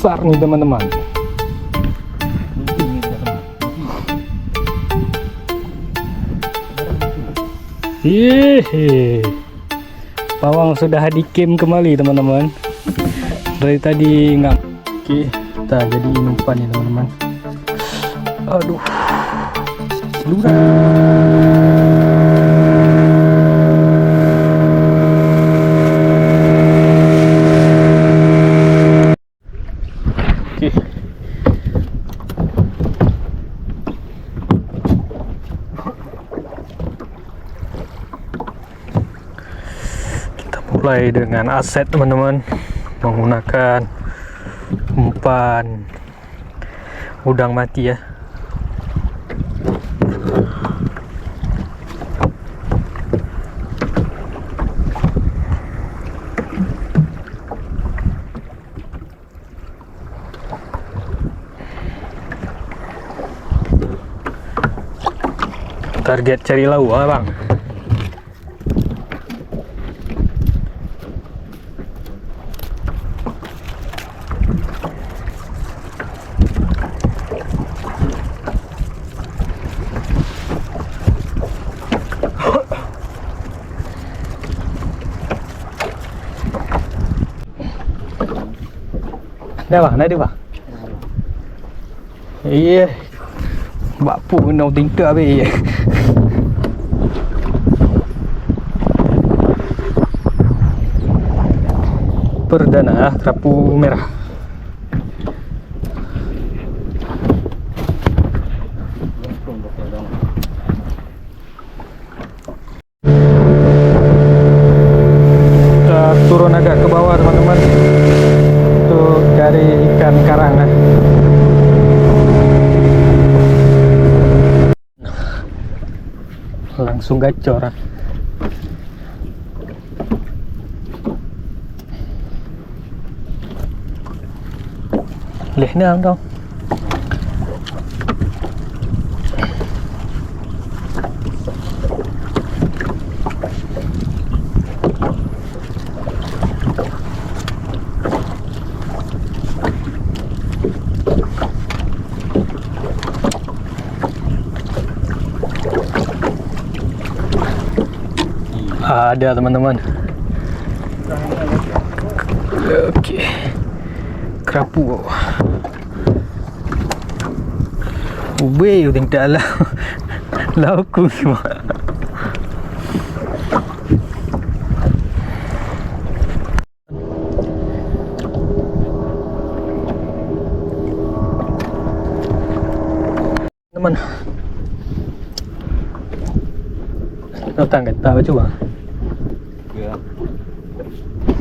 besar nih teman-teman. Hehehe, pawang sudah dikem kembali teman-teman. Dari tadi nggak. Oke, kita jadi umpan ya teman-teman. Aduh, oke. Kita mulai dengan aset teman-teman, menggunakan umpan udang mati ya. Target cari lauk bang. Đây bang, đây đi bang. Iya, bapu nấu tính tựa về. Perdana kerapu merah. Kita turun agak ke bawah teman-teman untuk cari ikan karang ya. Langsung gacor. Lihat nang dong. Ada teman-teman. Oke, kerapu. Ube udah dalam laukku semua. Teman, nó tăng cái tao chứ bang.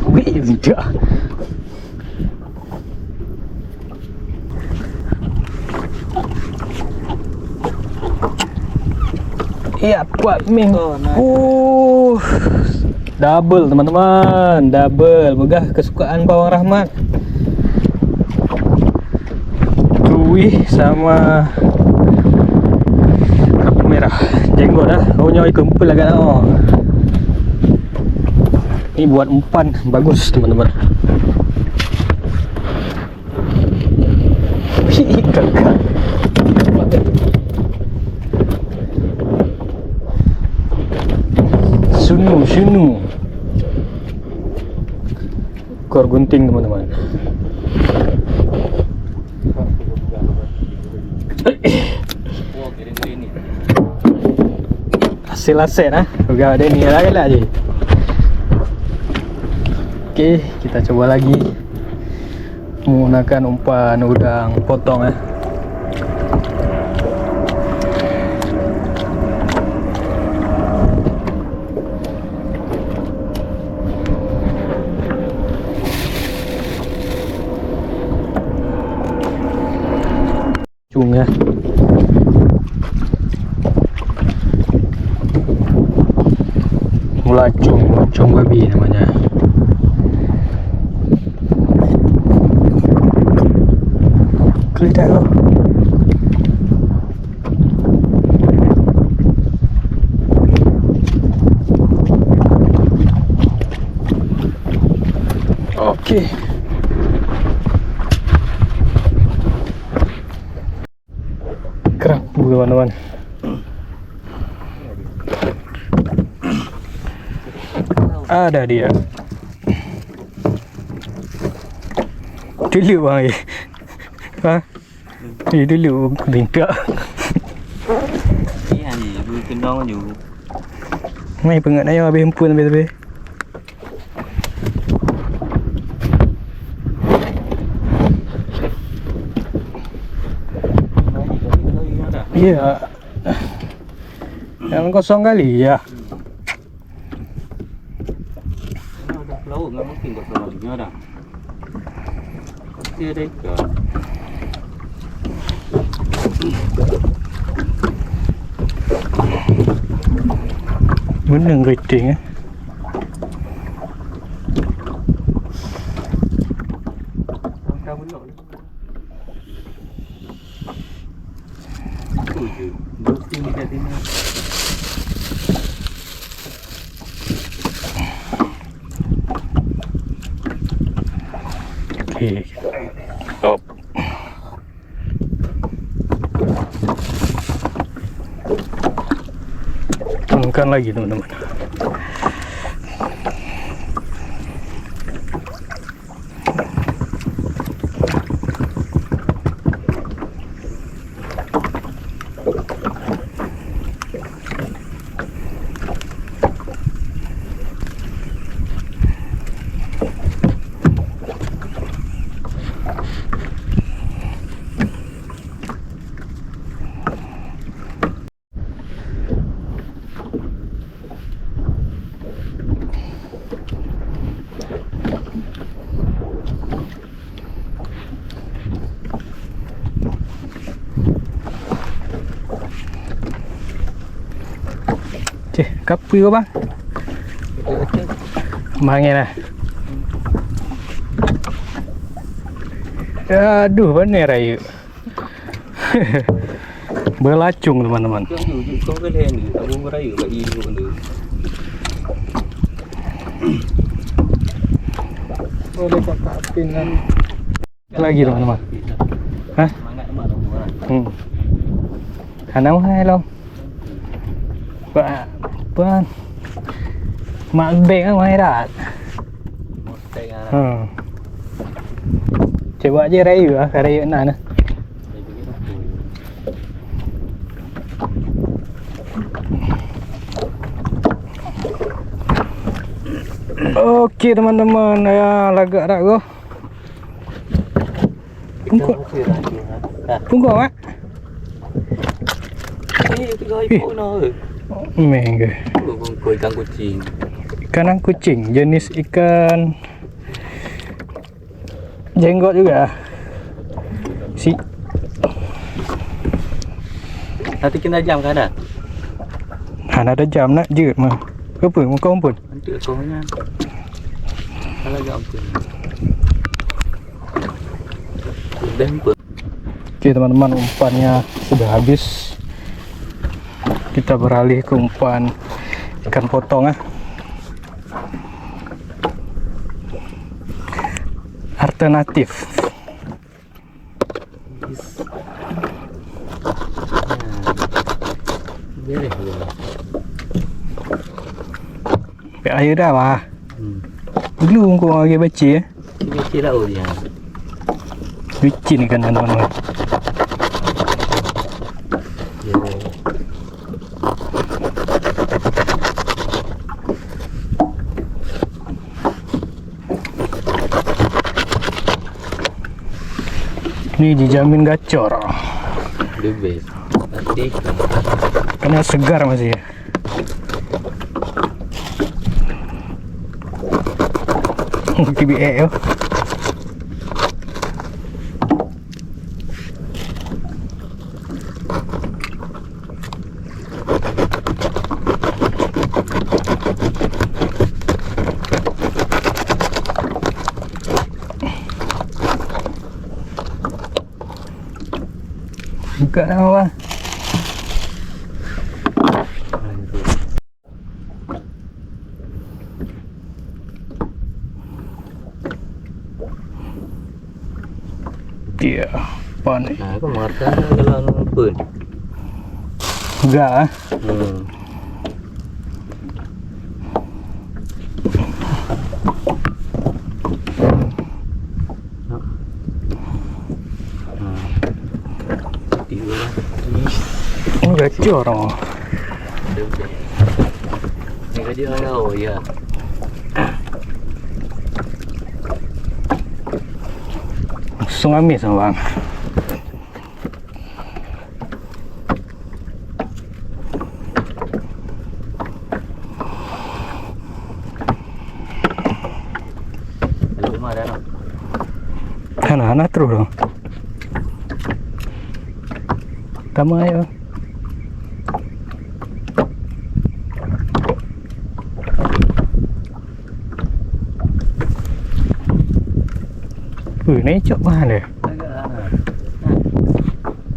Ube tidak. Iya, buat ming. Double teman-teman, double. Begah kesukaan Pawang Rahmat. Cuy sama kerapu merah. Jenggot dah. Oh nyoi kumpul agak dah. Ini buat umpan bagus teman-teman. Wih, kakak. Sunu ekor gunting teman-teman. Hasil aset nah, udah ada ni lagi lah je. Oke, kita coba lagi menggunakan umpan udang potong ya. Ya. Mulacung babi namanya. Kelihatan loh. Oke. kerapu teman-teman. Ada dia. Dulu bang ya. Hah? Ini dulu bingkak. Iya ni, bukan dong juga. Mai pengat ayo habis hempun habis. Iya. Yang kosong kali ya. Laut nggak mungkin kosong lagi ada. Pasti ada ikan. Bener geriting ya. Oke. Stop. Tuangkan lagi teman-teman. Cih, kapu kau bang? Bangin lah. Aduh, bener ayu. Belacung teman-teman. Kau boleh ni, aku merayu kat ibu ni. Boleh kakak pinan. Lagi teman-teman. Hah? Semangat mana orang. Hanau hai long. Apa? Mak beg kan mai dah. Mostek ah. Coba aja rayu ah, rayu nak nah. Okey teman-teman, ya lagak dah go. Pungkau mak. Tiga ibu nak. Mengge. Pungkau ikan kucing. Ikan kucing, jenis ikan jenggot juga. Si. Nanti kena jam kan ada? Ada jam nak je mah. Apa mau kau pun? Nanti kau nya. Kalau jam pun. Dempet. Oke teman-teman, umpannya sudah habis. Kita beralih ke umpan ikan potong ah. Alternatif. Air dah bah. Dulu kau lagi baca ya. Baca laut dia. Licin kan teman-teman. Ini dijamin gacor. The best. Nanti Karena segar masih ya. KBE yo. Buka nama bang. Dia panik. Nah, aku marah kalau pun. Enggak ah. Ini gacor oh. Ini gaji oh ya. Langsung ambil sama bang. Rumah dah nak. Anak-anak terus dong. Tama ayo. Ini cok mana deh?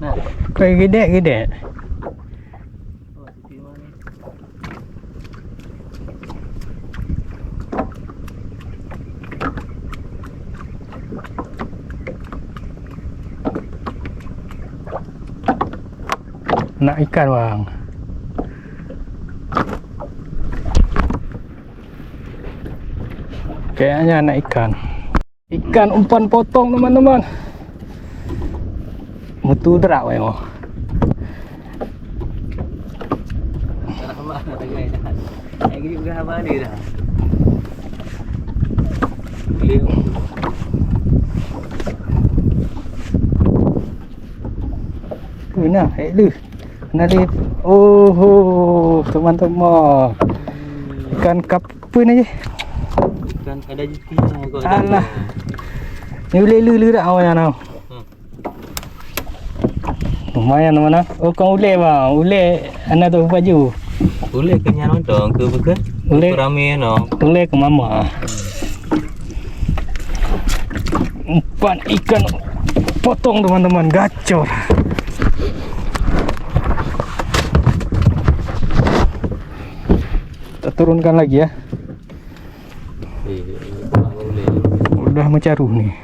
Nah. Kayak gede-gede. Oh, di mana? Nak ikan bang. Kayaknya anak ikan. Ikan umpan potong teman-teman. Mutu derak weh mo. Sama ada guys. Yang ini udah apa nih dah? Beliau. Nah, lu. Nari. Oh, teman-teman. Ikan kapun aja. Kan ada jikinya kok. Alah. Ni boleh lu dah awak nak. Lumayan mana? Oh, kau ule bang. Ule anak tu baju. Boleh kenyang nonton ke bukan? Boleh. Ramai no. Ule ke mama. Umpan ikan potong teman-teman, gacor. Kita turunkan lagi ya. Boleh. Udah mencaruh nih.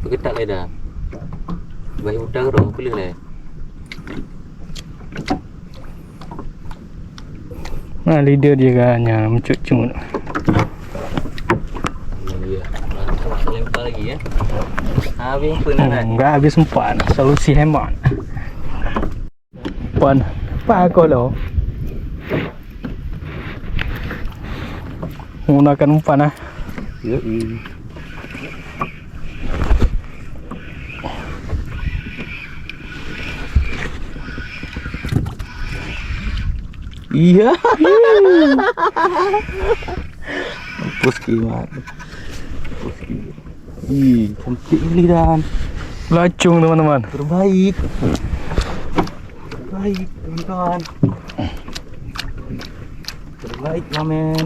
Begitu le dah. Baik udah dong, boleh le. Nah, lidah dia kayaknya mencucuk. Iya. Mantap lempar lagi ya. Habis pun ada. Enggak habis umpan. Solusi hemat. Umpan. Apa kau lo? Menggunakan umpan ah. Ya. Iya. Mampus kimat. Ih, cantik kali dan Lacung teman-teman. terbaik. Terbaik, teman-teman. Terbaik, ramen.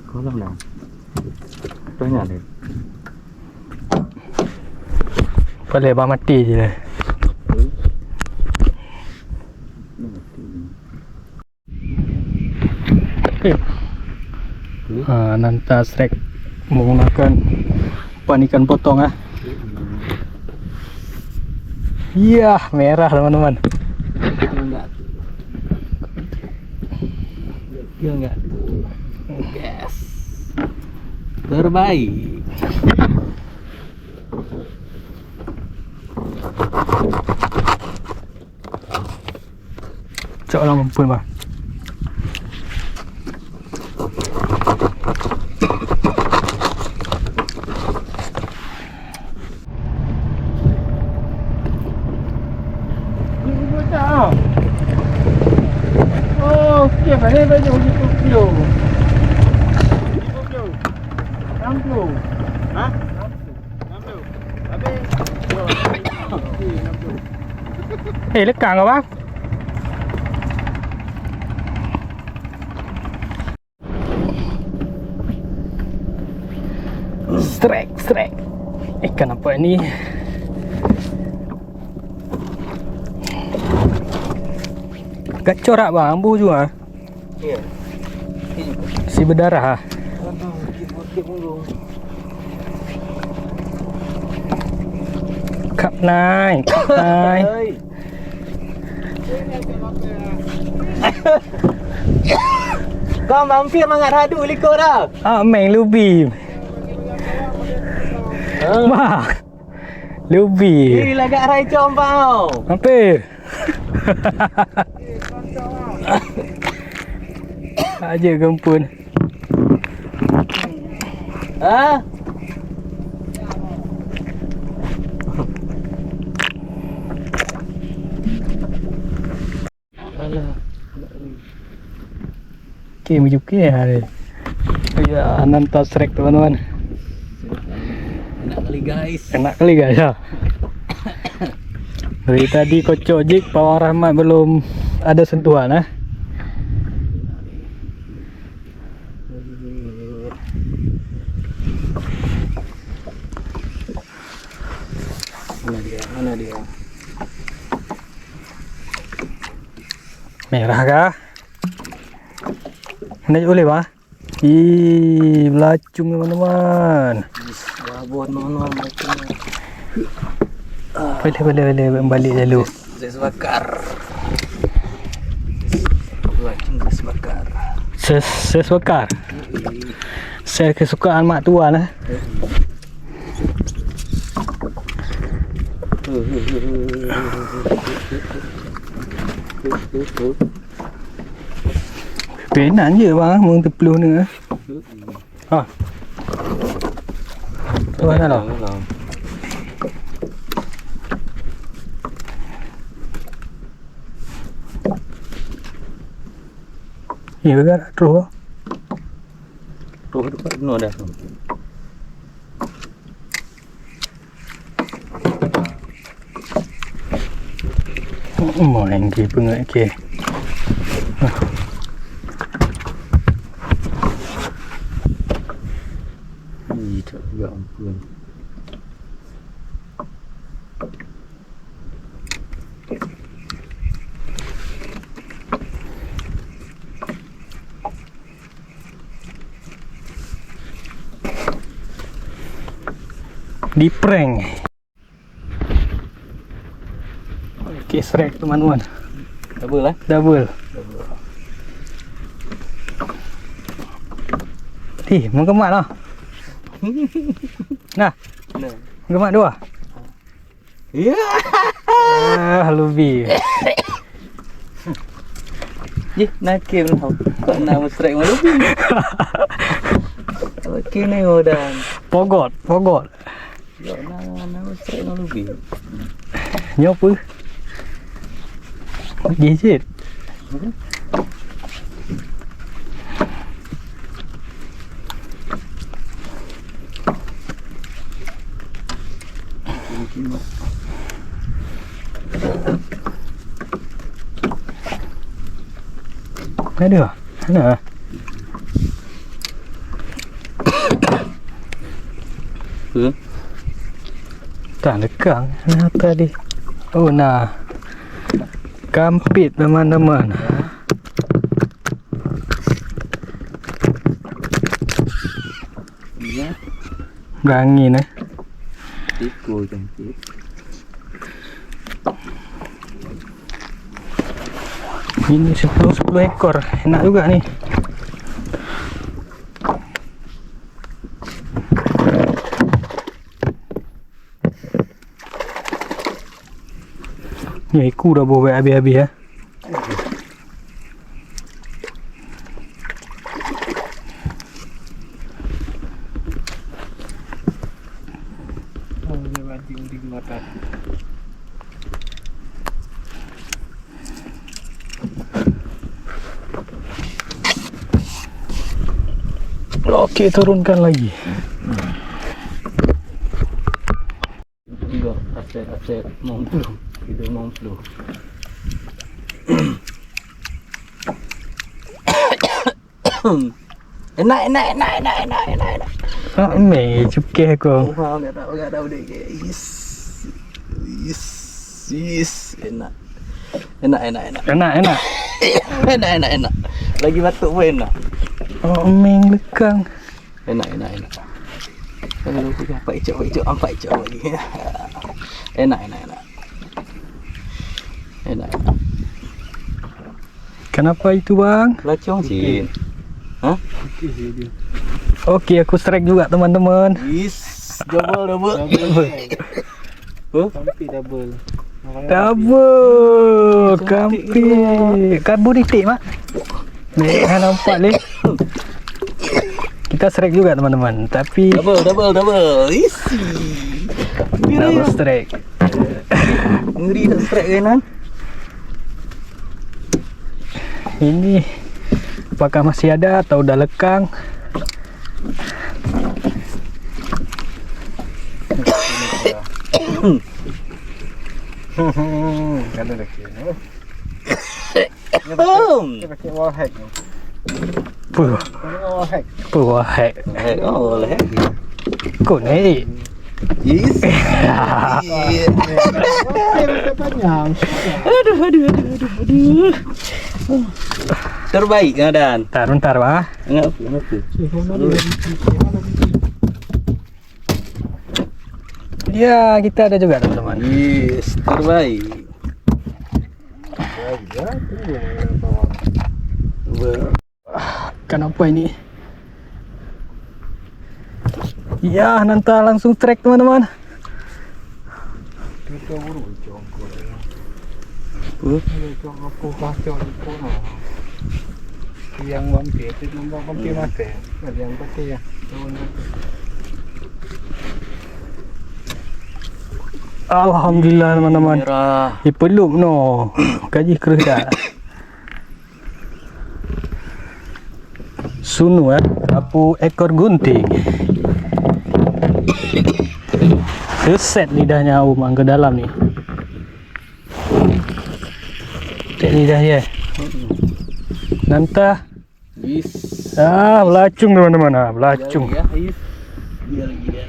Kolam dah. Banyak ni. Boleh bah mati je lah. Nanti strike menggunakan umpan ikan potong ah. Iya, merah teman-teman. Enggak. Ya enggak. Yes. Terbaik. Cok lah mumpun bah. Oh, okey, mana baju gitu kilo. 60. Hah? 60. Habis. Okey, 60. Eh, lekang ke bang? Strike. Ikan apa ini? Gacor tak bang? Ambu juga. Iya. Si berdarah ah. Aduh, kiput mulu. naik. Kau mampir mangat hadu liko dah. Main lubi. Wah. Lubi. Ini lagak rai compang. Hampir. Aja gempun. Ha? Oke, menuju ke hari. Ya, nanti trek teman-teman. Enak kali guys. Enak kali guys ya. Dari tadi kocok jik, Pawang Rahmat belum ada sentuhan ah. Mana dia? Merah kah? Ini boleh bah? Ih, belacung teman-teman. Babon non Boleh balik dulu. Ses bakar. Ses bakar. Ses bakar. Ses kesukaan mak tua lah. Penan je bang, mung terpeluh ni. Ha. Tu mana lah? Ya betul terus. Tuh dekat no dah. Main ke pengak ke. Ya ampun. Di prank. Oke, srek teman-teman. Double lah. Double. Menggemak lah. Nah, menggemak dua. Ya. Lubi. Nakil tau. Kau nama strike malu. Okey ni odan. Pogot. Ya nama strike malu. Nyopa. Gadget. Ada. Mana? Tak lekang. Nah tadi. Oh nah. Kampit teman-teman. Ya. Berangin Tipu cantik. Ini 10 ekor. Enak juga nih. Ya iku dah bawa habis-habis ya. Oke, turunkan lagi. Enggak, aset mampu. Itu mampu. Enak. Ni cukai aku. Wow, enggak tahu deh guys. Yes. Enak. Enak. Lagi batuk pun enak. Oh, meng lekang. Enak. Kalau lupa apa hijau lagi. Enak. Kenapa itu bang? Lacong sih. Hah? Oke, aku strike juga teman-teman. Yes, double. Kampi double. Double, kampi, karbonitik mak. Nih, nampak ni. Kita strike juga teman-teman, tapi Double. Isi. double strike. Ngeri nak strike kanan. Ini apakah masih ada atau udah lekang? Kalau dah kena. Boom. Dia pakai wall hack ni. Puh, Wall hack. puh, hek. Oh, leh. Kau ni. Yes. Dia panjang. Aduh. Terbaik ngadan. Bentar bah. Ngapa? Ya, kita ada juga teman-teman. Yes, terbaik. Ya, tunggu bawah. Kenapa ini? Ya, nanti langsung track teman-teman. Kita buru congkok. Uh. Congkok apa kacau di kono. Yang vampir itu lomba vampir mati. Ada yang mati ya. Alhamdulillah teman-teman. Merah. Peluk no. Kaji kerah dah. Sunu sapu ekor gunting. Keset lidahnya umang ke dalam nih. Cek lidah ya. Nanta. Yes. Belacung teman-teman. Belacung. Ya, yes. Dia lagi. Dia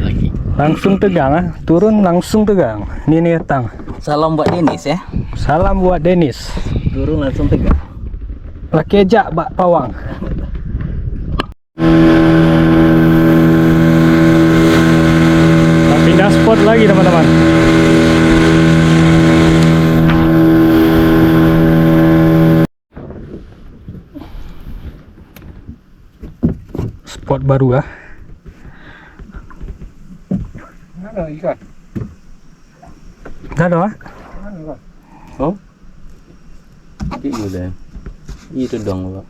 lagi. Langsung tegang turun langsung tegang. Ini tang. Salam buat Denis ya. Salam buat Dennis. Turun langsung tegak. Laki ejak bak pawang. Pindah spot lagi teman-teman. Spot baru Mana ikan? Dah ada Mana ikan? Oh. Itu dah. Itu dong, Pak.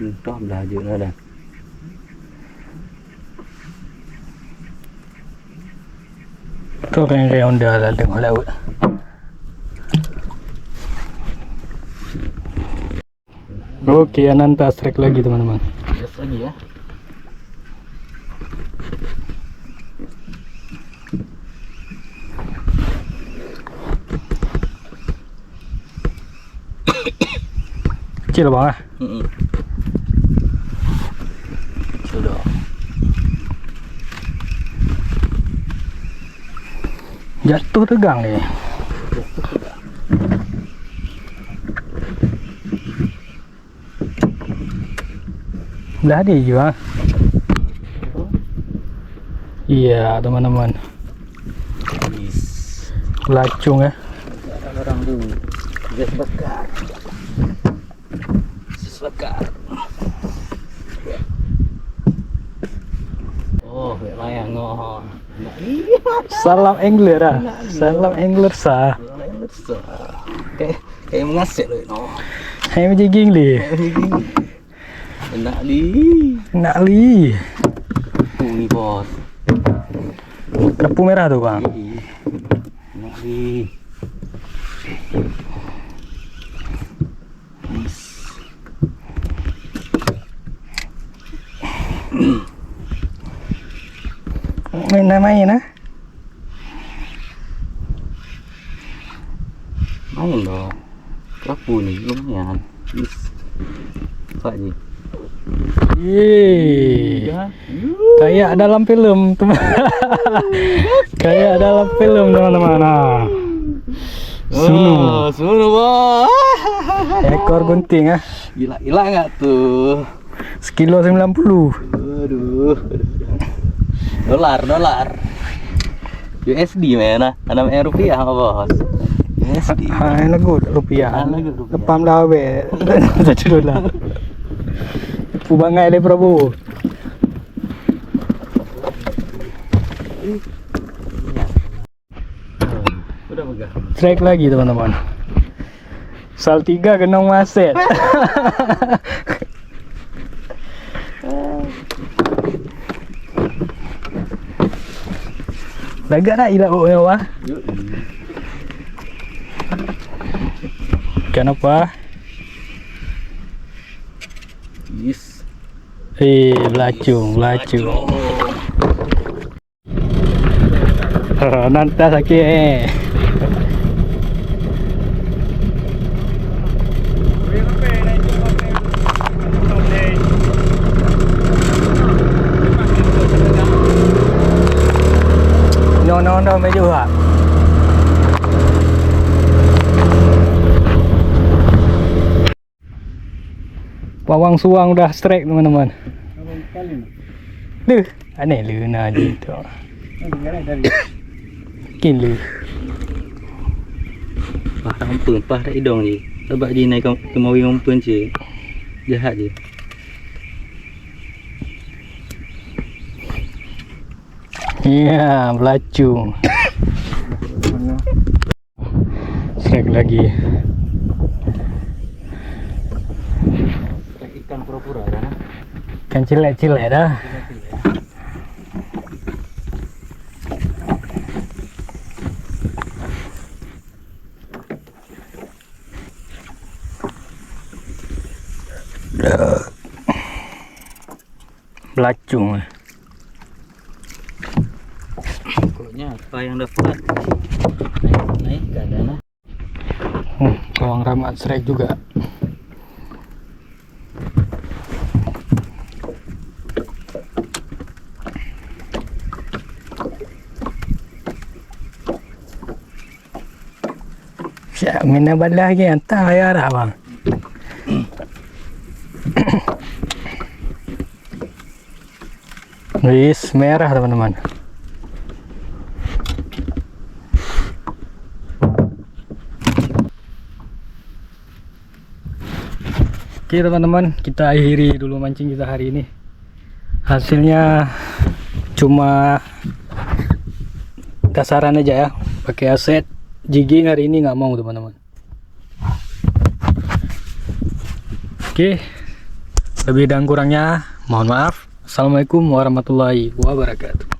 Entah belajar dah. Tu orang dah lah tengok laut. Okey, Ananta strike lagi teman-teman. Yes lagi ya. Kecil bang Sudah. Jatuh tegang ni. Dah ada juga. Iya teman-teman. Yes. Lacung Orang dulu. Gas bakar. Bakar. Oh, layang ngoh. Salam angler Salam angler sah. Kayak mengasih loh, no. Hai menjiging li. Enak li. Nak li. Ni bos. Kerapu merah tu bang. Enak li. Main Main dong. Kerapu ni lumayan. Yes. Apa ni? Yeay. Kayak dalam film teman. Kayak dalam film teman-teman. Sunu bos. Ekor gunting Gila enggak tuh? Sekilo 90. Aduh. Dolar. USD mana? 6 rupiah apa bos? USD. Lagu rupiah. Lagu rupiah. Lepam dah be. $1. Pubangai le Prabowo. Udah megah. Strike lagi teman-teman. Saltiga genong maset. Lagak nak ilak buat mewah. Kenapa? Yes. Belacung. Nanti sakit No, medyo ha. Pawang suang udah strike teman-teman. Duh, aneh lu na gitu. Kilo. Pah dah hidung je. Sebab dia naik ke mawi mampun je. Jahat je. Ya, belacung. Strike lagi. Ikan pura-pura dah. Kan cilek-cilek dah. Belacung. Pokoknya apa yang dapat naik keadaan. Bawang ramat strike juga. Siap mina balah lagi hantar ya dah bang. Wis merah teman-teman. Oke teman-teman, kita akhiri dulu mancing kita hari ini. Hasilnya cuma dasaran aja ya, pakai aset. Jigging hari ini nggak mau teman-teman. Oke, lebih dan kurangnya mohon maaf. Assalamualaikum warahmatullahi wabarakatuh.